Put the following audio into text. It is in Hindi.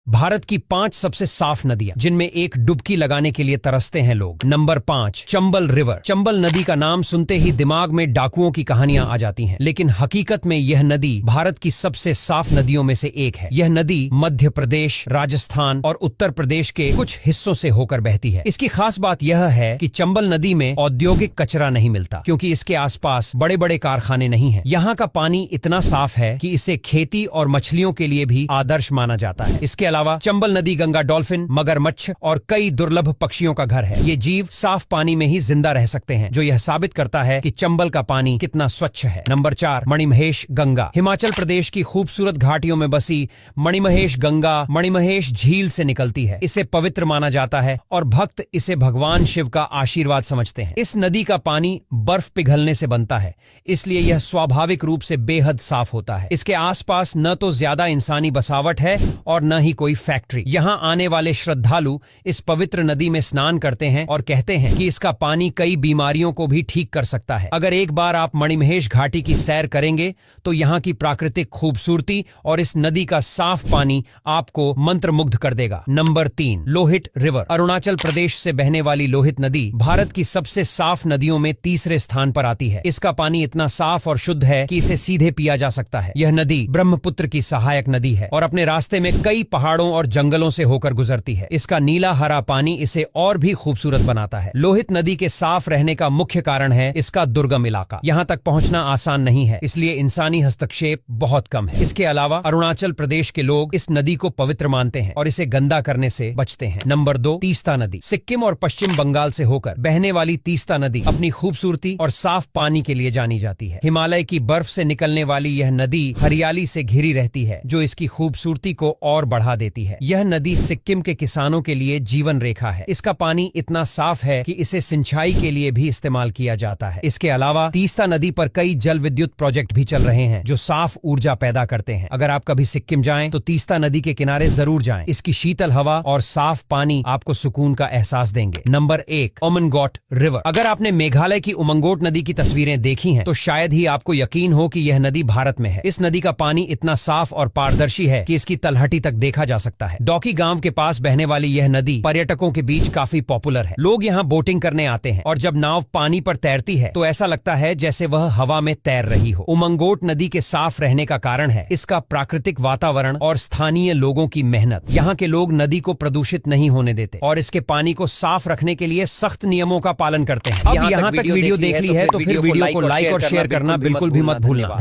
भारत की 5 सबसे साफ नदियां जिनमें एक डुबकी लगाने के लिए तरसते हैं लोग। Number 5, Chambal river. चंबल नदी का नाम सुनते ही दिमाग में डाकुओं की कहानियां आ जाती हैं, लेकिन हकीकत में यह नदी भारत की सबसे साफ नदियों में से एक है। यह नदी मध्य प्रदेश, राजस्थान और उत्तर प्रदेश के कुछ हिस्सों से होकर बहती है। इसकी खास बात यह है कि चंबल नदी में औद्योगिक कचरा नहीं मिलता, क्योंकि इसके आसपास बड़े बड़े कारखाने नहीं हैं। यहाँ का पानी इतना साफ है कि इसे खेती और मछलियों के लिए भी आदर्श माना जाता है। इसके अलावा चंबल नदी गंगा डॉल्फिन, मगरमच्छ और कई दुर्लभ पक्षियों का घर है। ये जीव साफ पानी में ही जिंदा रह सकते हैं, जो यह साबित करता है कि चंबल का पानी कितना स्वच्छ है। नंबर 4, मणिमहेश गंगा। हिमाचल प्रदेश की खूबसूरत घाटियों में बसी मणिमहेश गंगा मणिमहेश झील से निकलती है। इसे पवित्र माना जाता है और भक्त इसे भगवान शिव का आशीर्वाद समझते हैं। इस नदी का पानी बर्फ पिघलने से बनता है, इसलिए यह स्वाभाविक रूप से बेहद साफ होता है। इसके आसपास न तो ज्यादा इंसानी बसावट है और न ही कोई फैक्ट्री। यहाँ आने वाले श्रद्धालु इस पवित्र नदी में स्नान करते हैं और कहते हैं कि इसका पानी कई बीमारियों को भी ठीक कर सकता है। अगर एक बार आप मणिमहेश घाटी की सैर करेंगे तो यहाँ की प्राकृतिक खूबसूरती और इस नदी का साफ पानी आपको मंत्रमुग्ध कर देगा। Number 3, Lohit river. अरुणाचल प्रदेश से बहने वाली लोहित नदी भारत की सबसे साफ नदियों में तीसरे स्थान पर आती है। इसका पानी इतना साफ और शुद्ध है कि इसे सीधे पिया जा सकता है। यह नदी ब्रह्मपुत्र की सहायक नदी है और अपने रास्ते में कई पहाड़ों और जंगलों से होकर गुजरती है। इसका नीला हरा पानी इसे और भी खूबसूरत बनाता है। लोहित नदी के साफ रहने का मुख्य कारण है इसका दुर्गम इलाका। यहाँ तक पहुँचना आसान नहीं है, इसलिए इंसानी हस्तक्षेप बहुत कम है। इसके अलावा अरुणाचल प्रदेश के लोग इस नदी को पवित्र मानते हैं और इसे गंदा करने से बचते हैं। नंबर 2, तीस्ता नदी। सिक्किम और पश्चिम बंगाल से होकर बहने वाली तीस्ता नदी अपनी खूबसूरती और साफ पानी के लिए जानी जाती है। हिमालय की बर्फ से निकलने वाली यह नदी हरियाली से घिरी रहती है, जो इसकी खूबसूरती को और बढ़ा देती है। यह नदी सिक्किम के किसानों के लिए जीवन रेखा है। इसका पानी इतना साफ है कि इसे सिंचाई के लिए भी इस्तेमाल किया जाता है। इसके अलावा तीस्ता नदी पर कई जल विद्युत प्रोजेक्ट भी चल रहे हैं, जो साफ ऊर्जा पैदा करते हैं। अगर आप कभी सिक्किम जाएं तो तीस्ता नदी के किनारे जरूर जाएं। इसकी शीतल हवा और साफ पानी आपको सुकून का एहसास देंगे। Number 1, Umngot river. अगर आपने मेघालय की उमंगोट नदी की तस्वीरें देखी हैं, तो शायद ही आपको यकीन हो कि यह नदी भारत में है। इस नदी का पानी इतना साफ और पारदर्शी है कि इसकी तलहटी तक देखा जा सकता है। डॉकी गांव के पास बहने वाली यह नदी पर्यटकों के बीच काफी पॉपुलर है। लोग यहाँ बोटिंग करने आते हैं और जब नाव पानी पर तैरती है तो ऐसा लगता है जैसे वह हवा में तैर रही हो। उमंगोट नदी के साफ रहने का कारण है इसका प्राकृतिक वातावरण और स्थानीय लोगों की मेहनत। यहाँ के लोग नदी को प्रदूषित नहीं होने देते और इसके पानी को साफ रखने के लिए सख्त नियमों का पालन करते हैं। अब यहाँ तक वीडियो देख ली है तो फिर वीडियो को लाइक और शेयर करना बिल्कुल भी मत भूलना।